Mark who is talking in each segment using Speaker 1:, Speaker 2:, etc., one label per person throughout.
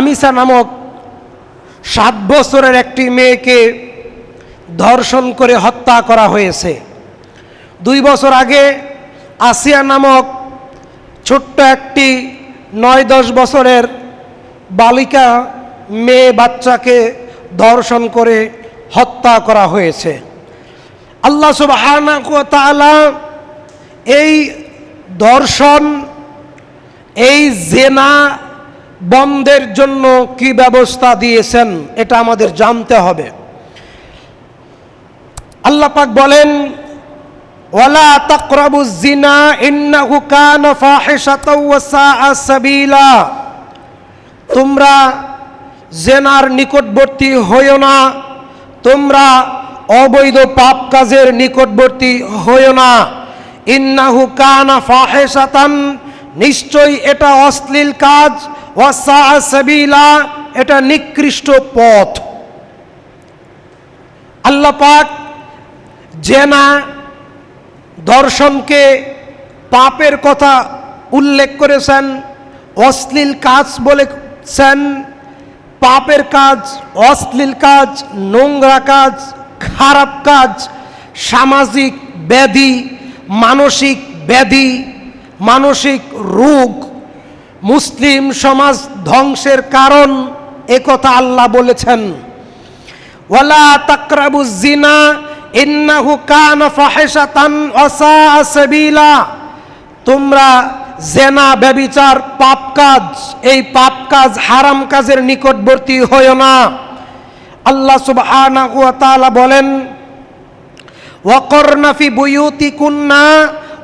Speaker 1: আমিসা নামক 7 বছরের একটি মেয়েকে ধর্ষণ করে হত্যা করা হয়েছে। 2 বছর আগে আসিয়া নামক ছোট্ট একটি 9-10 বছরের বালিকা মেয়ে বাচ্চাকে ধর্ষণ করে হত্যা করা হয়েছে। আল্লাহ সুবহানাহু ওয়া তাআলা এই ধর্ষণ, এই জেনা বন্ধের জন্য কি ব্যবস্থা দিয়েছেন এটা আমাদের জানতে হবে। আল্লাহ পাক বলেন, ওয়ালা তাকরাবুজ জিনা ইন্নাহু কানা ফাহিশাতাও ওয়া সাআ সাবিলা, তোমরা জেনার নিকটবর্তী হইও না, তোমরা অবৈধ পাপ কাজের নিকটবর্তী হইও না। ইন্নাহু কানা ফাহিশাতান, নিশ্চয়ই এটা অশ্লীল কাজ, ওয়া সাআ সাবিলা, এটা নিকৃষ্ট পথ। আল্লাহ পাক জেনা ধর্ষণকে পাপের কথা উল্লেখ করেছেন, অশ্লীল কাজ বলেছেন। পাপের কাজ, অশ্লীল কাজ, নোংরা কাজ, খারাপ কাজ, সামাজিক ব্যাধি, মানসিক ব্যাধি, মানসিক রোগ, মুসলিম সমাজ ধ্বংসের কারণ, একথা আল্লাহ বলেছেন। ওয়ালা তাকরাবুজ জিনা ইন্নাহু কানা ফাহিশাতান ওয়া সাআ সাবিলা, তোমরা জেনা, ব্যভিচার, পাপ কাজ, এই পাপ কাজ, হারাম কাজের নিকটবর্তী হইও না। আল্লাহ সুবহানাহু ওয়া তাআলা বলেন, ওয়াকরনা ফি বুয়ুতিকুন্না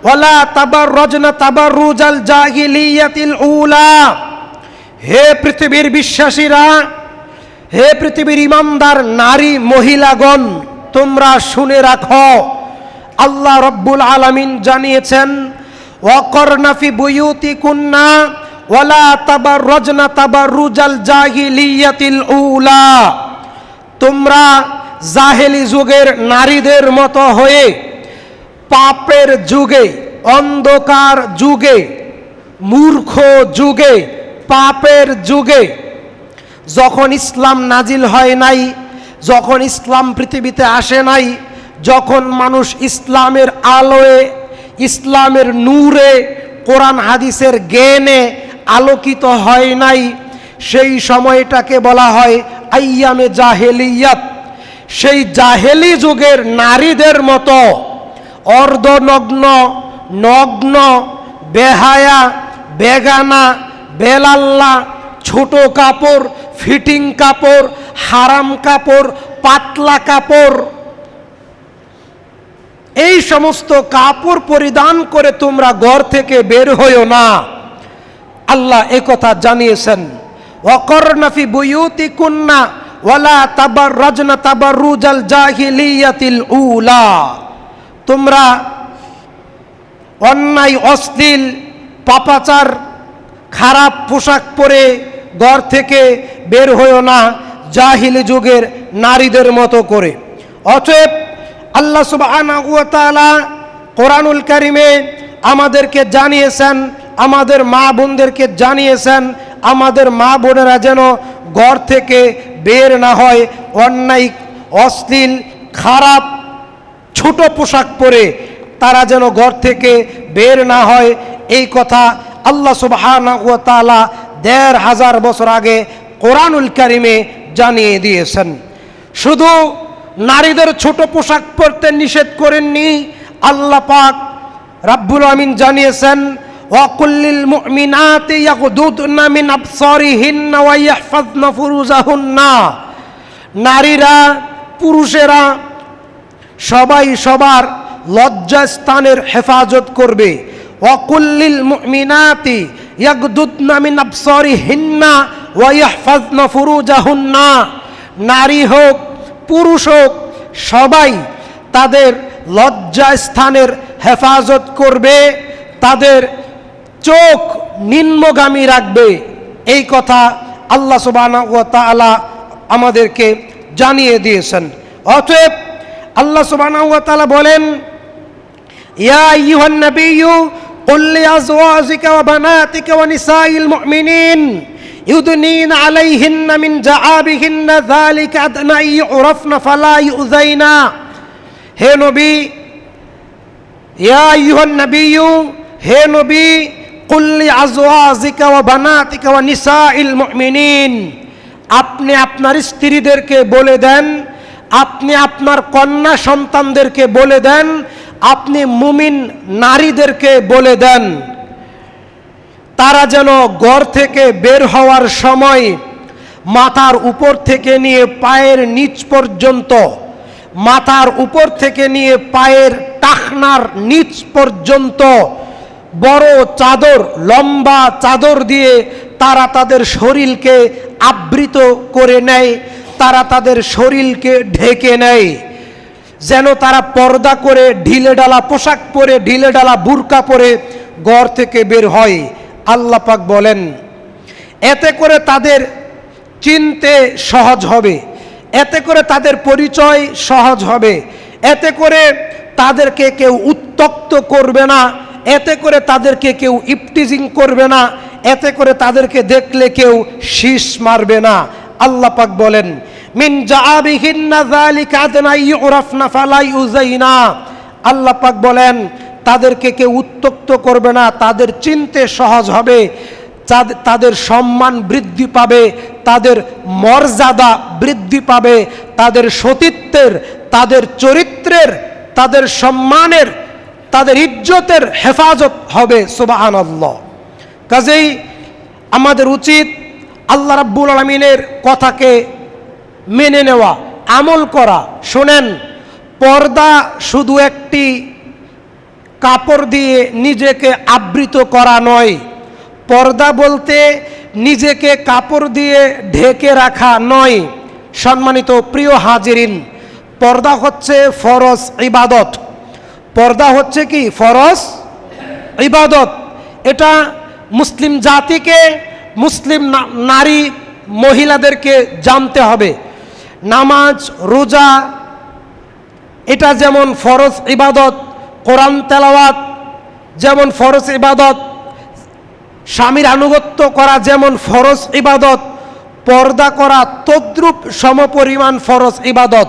Speaker 1: ওয়ালা তাবাররাজনা তাবাররুজাল জাহিলিয়াতিল উলা, হে পৃথিবীর বিশ্বাসীরা, হে পৃথিবীর ইমানদার নারী মহিলাগণ, তোমরা শুনে রাখো। আল্লাহ রব্বুল আলামিন জানিয়েছেন, ওয়াকরনা ফি বুয়ুতিকুন্না ওয়ালা তাবাররাজনা তাবাররুজাল জাহিলিয়াতিল উলা, তোমরা জাহেলি যুগের নারীদের মতো হয়ে, পাপের যুগে, অন্ধকার যুগে, মূর্খ যুগে, পাপের যুগে, যখন ইসলাম নাজিল হয় নাই, যখন ইসলাম পৃথিবীতে আসে নাই, যখন মানুষ ইসলামের আলোয়, ইসলামের নূরে, কোরআন হাদিসের জ্ঞানে আলোকিত হয় নাই, সেই সময়টাকে বলা হয় আইয়ামে জাহেলিয়াত। সেই জাহেলি যুগের নারীদের মতো অর্ধনগ্ন, নগ্ন, বেহায়া, বেগানা, বেলাল্লা, ছোট কাপড়, ফিটিং কাপড়, হারাম কাপড়, পাতলা কাপড়, এই সমস্ত কাপড় পরিধান করে তোমরা ঘর থেকে বের হইও না। আল্লাহ একথা জানিয়েছেন, ওয়াকরনা ফি বুয়ুতিকুন্না ওয়ালা তাবাররাজনা তাবাররুজাল জাহিলিয়াতিল উলা, তোমরা অন্যায়, অশ্লীল, পাপাচার, খারাপ পোশাক পরে ঘর থেকে বের হইও না জাহিলি যুগের নারীদের মতো করে। অতএব আল্লাহ সুবহানাহু ওয়া তাআলা কোরআনুল কারীমে আমাদেরকে জানিয়েছেন, আমাদের মা বোনদেরকে জানিয়েছেন, আমাদের মা বোনেরা যেন ঘর থেকে বের না হয় অন্যায়, অশ্লীল, খারাপ, ছোট পোশাক পরে, তারা যেন ঘর থেকে বের না হয়। এই কথা আল্লাহ সুবহানাহু ওয়া তাআলা ১৫০০ বছর আগে কোরআনুল কারীমে জানিয়ে দিয়েছেন। শুধু নারীদের ছোট পোশাক পরতে নিষেধ করেননি, আল্লাহ পাক রাব্বুল আমিন জানিয়েছেন, ওয়াকুল্লিল মুমিনাতি ইয়াগদুদনা মিন আবসারিহিন্না ওয়া ইয়াহফাযনা ফুরুজাহুন্না, নারীরা, পুরুষেরা সবাই সবার লজ্জাস্থানের হেফাজত করবে। ওয়াকুল্লিল মুমিনাতি ইয়াগদুদনা মিন আবসারিহিন্না ওয়া ইয়াহফাযনা ফুরুজাহুন্না, নারী হোক, পুরুষ হোক, সবাই তাদের লজ্জাস্থানের হেফাজত করবে, তাদের চোখ নিম্নগামী রাখবে। এই কথা আল্লাহ সুবহানাহু ওয়া তাআলা আমাদেরকে জানিয়ে দিয়েছেন। অতএব আল্লাহ সুবহানাহু ওয়া তাআলা বলেন, ইয়া আইয়ুহান নাবিয়্যু কুল লিআজওয়াজিকা ওয়া বানাতিকা ওয়া নিসাইল মুমিনিন ইউদনিনা আলাইহিন্না মিন জাআবিহিন্না যালিকা আদনা ইউরাফনা ফালা ইউযাইনা। হে নবী, ইয়া আইয়ুহান নাবিয়্যু, হে নবী, কুল লিআজওয়াজিকা ওয়া বানাতিকা ওয়া নিসাইল মুমিনিন, আপনি আপনার স্ত্রীদেরকে বলে দেন, আপনি আপনার কন্যা সন্তানদেরকে বলে দেন, আপনি মুমিন নারীদেরকে বলে দেন, তারা যেন ঘর থেকে বের হওয়ার সময় মাথার উপর থেকে নিয়ে পায়ের নিচ পর্যন্ত, মাথার উপর থেকে নিয়ে পায়ের টাকনার নিচ পর্যন্ত বড় চাদর, লম্বা চাদর দিয়ে তারা তাদের শরীরকে আবৃত করে নেয়, তারা তাদের শরীরকে ঢেকে নেয়, যেন তারা পর্দা করে ঢিলেঢালা পোশাক পরে, ঢিলেঢালা বুরকা পরে ঘর থেকে বের হয়। আল্লাহ পাক বলেন, এতে করে তাদের চিনতে সহজ হবে, এতে করে তাদের পরিচয় সহজ হবে, এতে করে তাদেরকে কেউ উত্ত্যক্ত করবে না, এতে করে তাদেরকে কেউ ইফটিজিং করবে না, এতে করে তাদেরকে দেখলে কেউ শীষ মারবে না। আল্লাহ পাক বলেন, মিন জাআবিহিন্না যালিকা আদনা ইউরাফনা ফালা ইউযাইনা। আল্লাহ পাক বলেন, তাদেরকে কেউ উত্ত্যক্ত করবে না, তাদের চিনতে সহজ হবে, তাদের সম্মান বৃদ্ধি পাবে, তাদের মর্যাদা বৃদ্ধি পাবে, তাদের সতীত্বের, তাদের চরিত্রের, তাদের সম্মানের, তাদের ইজ্জতের হেফাজত হবে। সুবহানাল্লাহ। কাজেই আমাদের উচিত আল্লাহ রাব্বুল আলামিনের কথাকে মেনে নেওয়া, আমল করা। শোনেন, পর্দা শুধু একটি কাপড় দিয়ে নিজেকে আবৃত করা নয়, পর্দা বলতে নিজেকে কাপড় দিয়ে ঢেকে রাখা নয়। সম্মানিত প্রিয় হাজিরিন, পর্দা হচ্ছে ফরজ ইবাদত। পর্দা হচ্ছে কি? ফরজ ইবাদত। এটা মুসলিম জাতিকে, মুসলিম নারী মহিলাদেরকে জানতে হবে। নামাজ, রোজা এটা যেমন ফরজ ইবাদত, কোরআন তেলাওয়াত যেমন ফরজ ইবাদত, স্বামীর আনুগত্য করা যেমন ফরজ ইবাদত, পর্দা করা তদ্রূপ সমপরিমাণ ফরজ ইবাদত।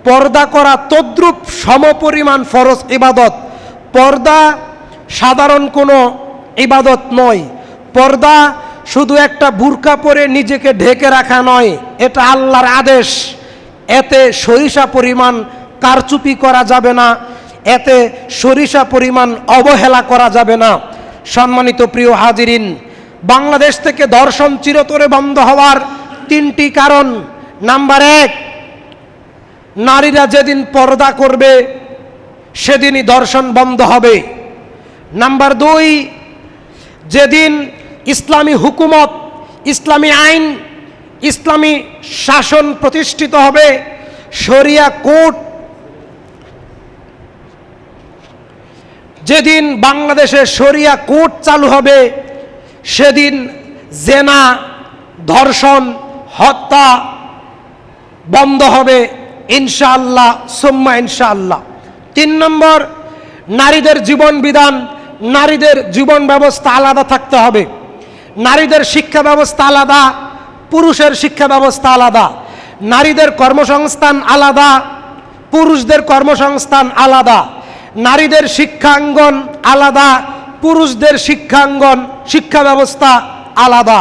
Speaker 1: পর্দা করা তদ্রূপ সমপরিমাণ ফরজ ইবাদত। পর্দা সাধারণ কোনো ইবাদত নয়। পর্দা শুধু একটা বুরকা পরে নিজেকে ঢেকে রাখা নয়, এটা আল্লাহর আদেশ। এতে সরিষা পরিমাণ কারচুপি করা যাবে না, এতে সরিষা পরিমাণ অবহেলা করা যাবে না। সম্মানিত প্রিয় হাজিরিন, বাংলাদেশ থেকে ধর্ষণ চিরতরে বন্ধ হওয়ার 3টি কারণ। নাম্বার 1, নারীরা যেদিন পর্দা করবে সেদিনই ধর্ষণ বন্ধ হবে। নাম্বার 2, যেদিন ইসলামী হুকুমত, ইসলামী আইন, ইসলামী শাসন প্রতিষ্ঠিত হবে, শরিয়া কোর্ট যেদিন বাংলাদেশে শরিয়া কোর্ট চালু হবে সেদিন জেনা, ধর্ষণ, হত্যা বন্ধ হবে ইনশাআল্লাহ, সুম্মা ইনশাআল্লাহ। 3 নম্বর, নারীদের জীবন বিধান, নারীদের জীবন ব্যবস্থা আলাদা থাকতে হবে। নারীদের শিক্ষা ব্যবস্থা আলাদা, পুরুষের শিক্ষা ব্যবস্থা আলাদা। নারীদের কর্মসংস্থান আলাদা, পুরুষদের কর্মসংস্থান আলাদা। নারীদের শিক্ষাঙ্গন আলাদা, পুরুষদের শিক্ষাঙ্গন, শিক্ষা ব্যবস্থা আলাদা।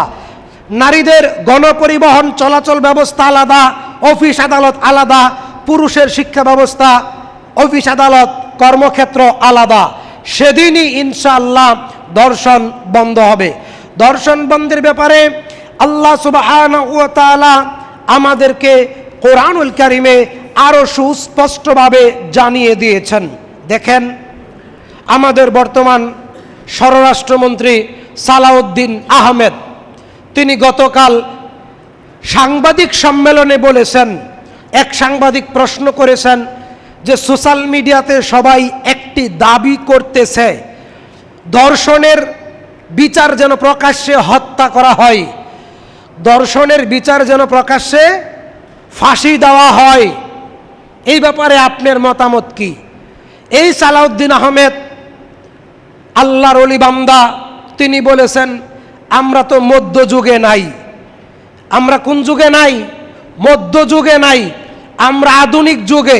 Speaker 1: নারীদের গণপরিবহন চলাচল ব্যবস্থা আলাদা, অফিস আদালত আলাদা। পুরুষের শিক্ষা ব্যবস্থা, অফিস আদালত, কর্মক্ষেত্র আলাদা। সেদিনই ইনশাআল্লাহ ধর্ষণ বন্ধ হবে। ধর্ষণ বন্ধের ব্যাপারে আল্লাহ সুবহানাহু ওয়া তাআলা আমাদেরকে কোরআনুল কারীমে আরো সুস্পষ্টভাবে জানিয়ে দিয়েছেন। দেখেন, আমাদের বর্তমান স্বরাষ্ট্রমন্ত্রী সালাউদ্দিন আহমেদ, তিনি গতকাল সাংবাদিক সম্মেলনে বলেছেন, এক সাংবাদিক প্রশ্ন করেছেন যে সোশ্যাল মিডিয়াতে সবাই একটি দাবি করতেছে, ধর্ষণের বিচার যেন প্রকাশ্যে হত্যা করা হয়, ধর্ষণের বিচার যেন প্রকাশ্যে ফাঁসি দেওয়া হয়। এই ব্যাপারে আপনার মতামত কি? এই সালাউদ্দিন আহমেদ আল্লাহর ওলি বান্দা, তিনি বলেছেন আমরা তো মধ্যযুগে নাই। আমরা কোন যুগে নাই? মধ্যযুগে নাই, আমরা আধুনিক যুগে।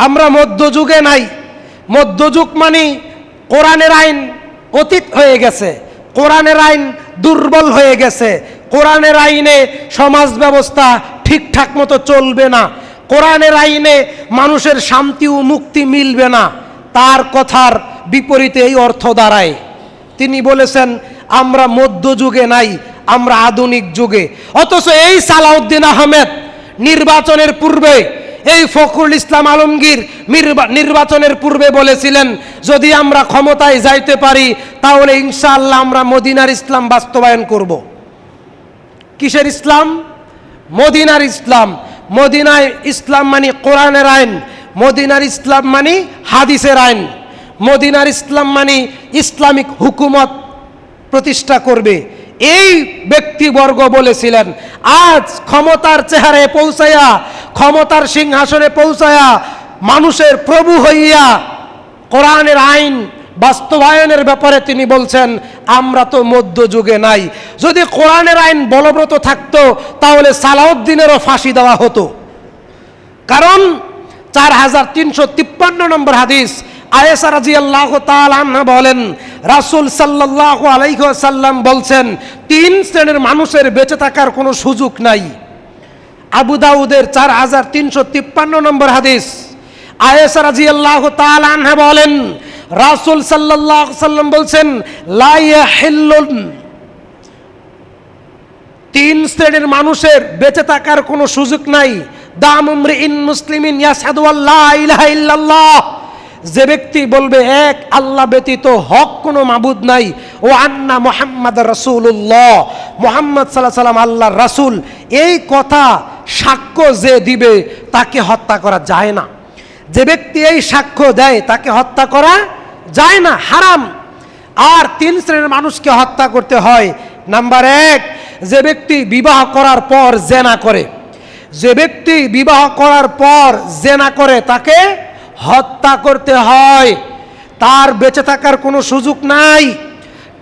Speaker 1: আমরা মধ্যযুগে নাই। মধ্যযুগ মানে কোরআনের আইন অতীত হয়ে গেছে, কোরআনের আইন দুর্বল হয়ে গেছে, কোরআনের আইনে সমাজ ব্যবস্থা ঠিকঠাক মতো চলবে না, কোরআনের আইনে মানুষের শান্তি ও মুক্তি মিলবে না। তার কথার বিপরীতে এই অর্থ দাঁড়ায়। তিনি বলেছেন আমরা মধ্যযুগে নাই, আমরা আধুনিক যুগে। অথচ এই সালাউদ্দিন আহমেদ নির্বাচনের পূর্বে, এই ফখরুল ইসলাম আলমগীর নির্বাচনের পূর্বে বলেছিলেন যদি আমরা ক্ষমতায় যাইতে পারি তাহলে ইনশাআল্লাহ আমরা মদিনার ইসলাম বাস্তবায়ন করব। কিসের ইসলাম? মদিনার ইসলাম। মদিনার ইসলাম মানে কোরআনের আইন, মদিনার ইসলাম মানে হাদিসের আইন, মদিনার ইসলাম মানে ইসলামিক হুকুমত প্রতিষ্ঠা করবে। এই ব্যক্তিবর্গ বলেছিলেন। আজ ক্ষমতার চেহারায় পৌঁছায়া, ক্ষমতার সিংহাসনে পৌঁছায়া, মানুষের প্রভু হইয়া কোরআনের আইন বাস্তবায়নের ব্যাপারে তিনি বলছেন আমরা তো মধ্যযুগে নাই। যদি কোরআনের আইন বলবৎ থাকতো তাহলে সালাউদ্দিনেরও ফাঁসি দেওয়া হতো। কারণ 4353 নম্বর হাদিস, আয়েশা রাদিয়াল্লাহু তাআলা আনহা বলেন রাসূল সাল্লাল্লাহু আলাইহি ওয়াসাল্লাম বলছেন 3 শ্রেণীর মানুষের বেঁচে থাকার কোনো সুযোগ নাই। আবু দাউদের 4353 নম্বর হাদিস, আয়েশা রাদিয়াল্লাহু তাআলা আনহা বলেন রাসূল সাল্লাল্লাহু আলাইহি ওয়াসাল্লাম বলছেন লা ইয়াহিল্লুন, 3 শ্রেণীর মানুষের বেঁচে থাকার কোনো সুযোগ নাই। দাম ইমরিইন মুসলিমিন ইয়াশহাদু আল্লা ইলাহা ইল্লাল্লাহ, যে ব্যক্তি বলবে এক আল্লাহ ব্যতীত হক কোনো মাবুদ নাই, ও আন্না মুহাম্মাদ রাসূলুল্লাহ, মুহাম্মদ সাল্লাল্লাহু আলাইহি ওয়াসাল্লাম আল্লাহর রাসূল, এই কথা সাক্ষ্য যে দিবে তাকে হত্যা করা যায় না। যে ব্যক্তি এই সাক্ষ্য দেয় তাকে হত্যা করা যায় না, হারাম। আর 3 শ্রেণীর মানুষকে হত্যা করতে হয়। নাম্বার 1, যে ব্যক্তি বিবাহ করার পর জেনা করে, যে ব্যক্তি বিবাহ করার পর জেনা করে তাকে হত্যা করতে হয়, তার বেঁচে থাকার কোনো সুযোগ নাই।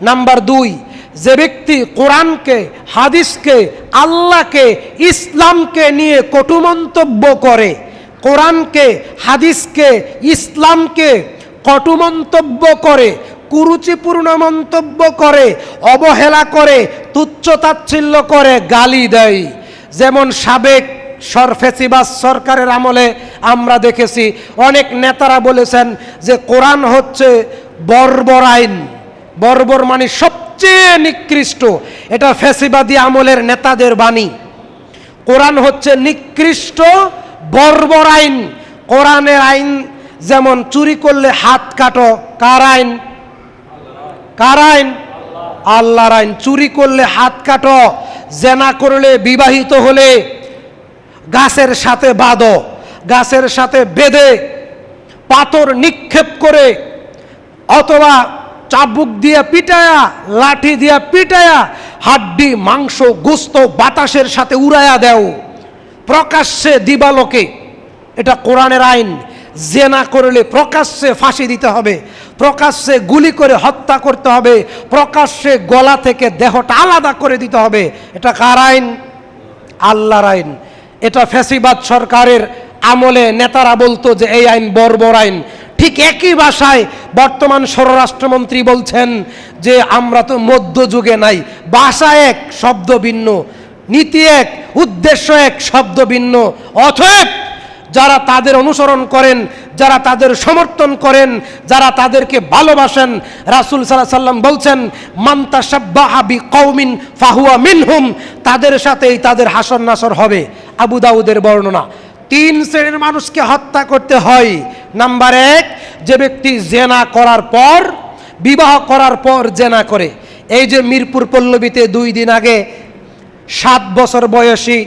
Speaker 1: নাম্বার 2, যে ব্যক্তি কোরআনকে, হাদিসকে, আল্লাহকে, ইসলামকে নিয়ে কটু মন্তব্য করে, কোরআনকে, হাদিসকে, ইসলামকে কটু মন্তব্য করে, কুরুচিপূর্ণ মন্তব্য করে, অবহেলা করে, তুচ্ছতাচ্ছিল্য করে, গালি দেয়। যেমন সাবেক ফ্যাসিবাদ সরকারের আমলে আমরা দেখেছি অনেক নেতারা বলেছেন যে কোরআন হচ্ছে বর্বর আইন। বর্বর মানে সবচেয়ে নিকৃষ্ট, এটা ফ্যাসিবাদী আমলের নেতাদের বাণী। কোরআন হচ্ছে নিকৃষ্ট বর্বর আইন। কোরআনের আইন যেমন চুরি করলে হাত কাটো, কার আইন? কার আইন? আল্লাহর আইন। চুরি করলে হাত কাটো, জেনা করলে, বিবাহিত হলে গাছের সাথে বাঁধো, গাছের সাথে বেঁধে পাথর নিক্ষেপ করে অথবা চাবুক দিয়ে পিটায়া, লাঠি দিয়ে পিটায়া, হাড্ডি মাংস গোস্ত বাতাসের সাথে উড়াইয়া দেও প্রকাশ্যে দিবালোকে, এটা কোরআনের আইন। জেনা করলে প্রকাশ্যে ফাঁসি দিতে হবে, প্রকাশ্যে গুলি করে হত্যা করতে হবে, প্রকাশ্যে গলা থেকে দেহটা আলাদা করে দিতে হবে। এটা কার আইন? আল্লাহর আইন। এটা ফ্যাসিবাদ সরকারের আমলে নেতারা বলতো যে এই আইন বর্বর আইন। ঠিক একই ভাষায় বর্তমান স্বরাষ্ট্রমন্ত্রী বলছেন যে আমরা তো মধ্যযুগে নাই। ভাষা এক, শব্দ ভিন্ন, নীতি এক, উদ্দেশ্য এক, শব্দ ভিন্ন। অতএব যারা তাদের অনুসরণ করেন, যারা তাদের সমর্থন করেন, যারা তাদেরকে ভালোবাসেন, রাসূল সাল্লাল্লাহু আলাইহি ওয়াসাল্লাম বলছেন মান তাশাব্বাহা বিকওমিন ফাহুয়া মিনহুম, তাদের সাথেই তাদের হাসর নাসর হবে। আবু দাউদের বর্ণনা। 3 শ্রেণীর মানুষকে হত্যা করতে হয়। নাম্বার 1, যে ব্যক্তি জেনা করার পর, বিবাহ করার পর জেনা করে। এই যে মিরপুর পল্লবীতে 2 দিন আগে 7 বছর বয়সী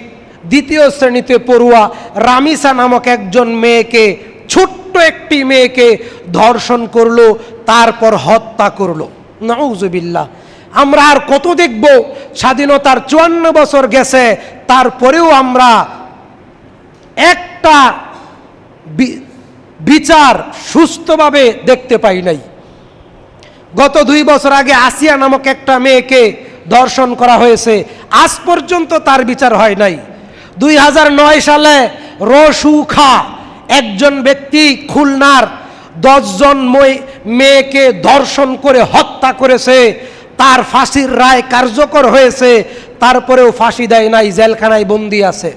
Speaker 1: 2য় শ্রেণীতে পড়ুয়া রামিসা নামক একজন মেয়েকে, ছোট্ট একটি মেয়েকে ধর্ষণ করলো, তারপর হত্যা করলো। নাউজুবিল্লাহ। আমরা আর কত দেখব? স্বাধীনতার 54 বছর গেছে, তারপরেও আমরা একটা বিচার সুস্থভাবে দেখতে পাই নাই। গত 2 বছর আগে আসিয়া নামক একটা মেয়েকে ধর্ষণ করা হয়েছে, আজ পর্যন্ত তার বিচার হয় নাই। 2009 সালে রসুখা একজন ব্যক্তি খুলনার 10 জন মেয়েকে ধর্ষণ করে হত্যা করেছে, তার ফাঁসির রায় কার্যকর হয়েছে, তারপরেও ফাঁসি দেয় নাই, জেলখানায় বন্দী আছে।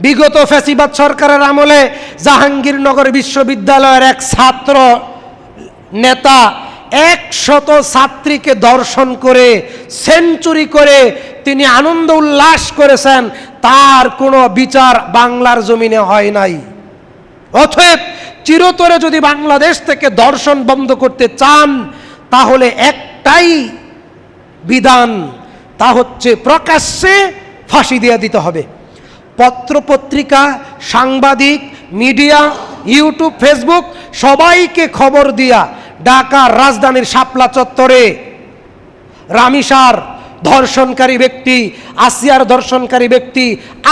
Speaker 1: বিগত ফ্যাসিবাদ সরকারের আমলে জাহাঙ্গীরনগর বিশ্ববিদ্যালয়ের এক ছাত্র নেতা 100 ছাত্রীকে ধর্ষণ করে সেঞ্চুরি করে তিনি আনন্দ উল্লাস করেছেন, তার কোনো বিচার বাংলার জমিনে হয় নাই। অতএব চিরতরে যদি বাংলাদেশ থেকে ধর্ষণ বন্ধ করতে চান তাহলে একটাই বিধান, তা হচ্ছে প্রকাশ্যে ফাঁসি দিয়ে দিতে হবে। পত্রপত্রিকা, সাংবাদিক, মিডিয়া, ইউটিউব, ফেসবুক সবাইকে খবর দিয়া ঢাকার রাজধানীর শাপলা চত্বরে রামিসার ধর্ষণকারী ব্যক্তি, আসিয়ার ধর্ষণকারী ব্যক্তি,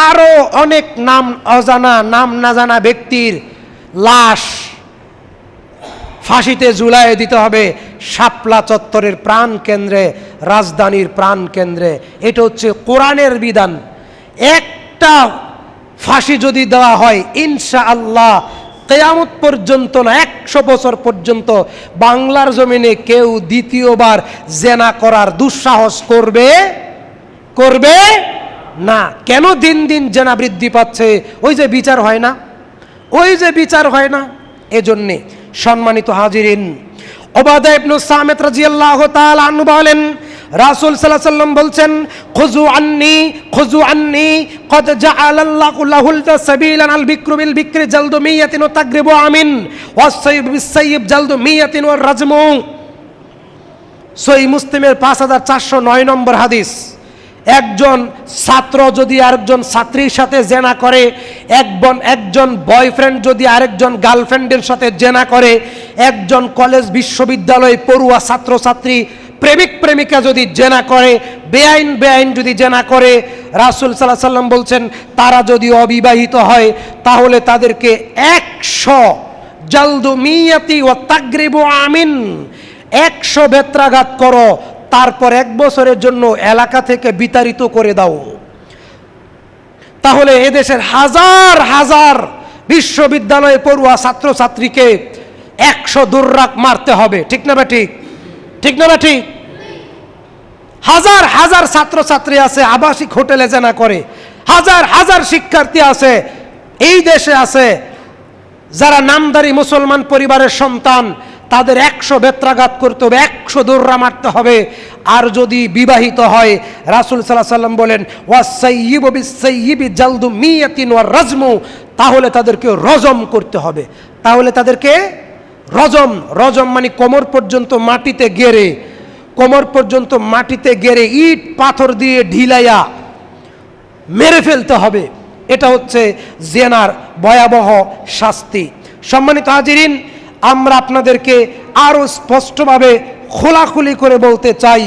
Speaker 1: আরও অনেক নাম অজানা, নাম না জানা ব্যক্তির লাশ ফাঁসিতে ঝুলাইয়ে দিতে হবে শাপলা চত্বরের প্রাণ কেন্দ্রে, রাজধানীর প্রাণ কেন্দ্রে। এটা হচ্ছে কোরআনের বিধান। একটা ফাঁসি যদি দেওয়া হয় ইনশাআল্লাহ কিয়ামত পর্যন্ত না, 100 বছর পর্যন্ত বাংলার জমিনে কেউ দ্বিতীয়বার জেনা করার দুঃসাহস করবে না। কেন দিন দিন জেনা বৃদ্ধি পাচ্ছে? ওই যে বিচার হয় না, এজন্যে। সম্মানিত হাজিরিন, উবাদা ইবনে সামিত রাদিয়াল্লাহু তাআলা আনহু বলেন, রাসূল সাল্লাল্লাহু আলাইহি ওয়াসাল্লাম বলছেন, খুযু আন্নী ক্বাদ জাআলাল্লাহু লাহুল সাবিলান আল বিকরু বিল বিকরি জালদু মিয়াতিন ওয়া তাগরিবু আমিন ওয়াস সাইয়্যিব বিস সাইয়্যিব জালদু মিয়াতিন ওয়া রাজমু। সহিহ মুসলিমের 5409 নম্বর হাদিস। একজন ছাত্র যদি আরেকজন ছাত্রীর সাথে জেনা করে, একজন বয়ফ্রেন্ড যদি আরেকজন গার্লফ্রেন্ডের সাথে জেনা করে, একজন কলেজ বিশ্ববিদ্যালয়ে পড়ুয়া ছাত্রছাত্রী প্রেমিক প্রেমিকা যদি জেনা করে, বেআইন যদি জেনা করে, রাসূল সাল্লাল্লাহু আলাইহি ওয়াসাল্লাম বলছেন তারা যদি অবিবাহিত হয় তাহলে তাদেরকে 100 জালদু মিয়াতি ওয়া তাগরিবু আমিন, 100 বেত্রাঘাত করো, তারপর 1 বছরের জন্য এলাকা থেকে বিতাড়িত করে দাও। তাহলে এদেশের হাজার হাজার বিশ্ববিদ্যালয়ে পড়ুয়া ছাত্রছাত্রীকে 100 দুর্রাক মারতে হবে। ঠিক না বা ঠিক? হাজার হাজার ছাত্রছাত্রী আছে আবাসিক হোটেলে জেনা করে, হাজার হাজার শিক্ষার্থী আছে এই দেশে আছে যারা নামধারী মুসলমান পরিবারের সন্তান, তাদের 100 বেত্রাঘাত করতে হবে, 100 দৌড়া মারতে হবে। আর যদি বিবাহিত হয়, রাসূল সাল্লাল্লাহু আলাইহি ওয়াসাল্লাম বলেন ওয়াসাইয়্যিবু বিস-সাইয়্যিবি জালদু মিয়াতিন ওয়া রাজমু, তাহলে তাদেরকে রজম করতে হবে। তাহলে তাদেরকে রজম মানে কোমর পর্যন্ত মাটিতে গেড়ে ইট পাথর দিয়ে ঢিলাইয়া মেরে ফেলতে হবে। এটা হচ্ছে জেনার ভয়াবহ শাস্তি। সম্মানিত হাজিরিন, আমরা আপনাদেরকে আরো স্পষ্টভাবে খোলাখুলি করে বলতে চাই,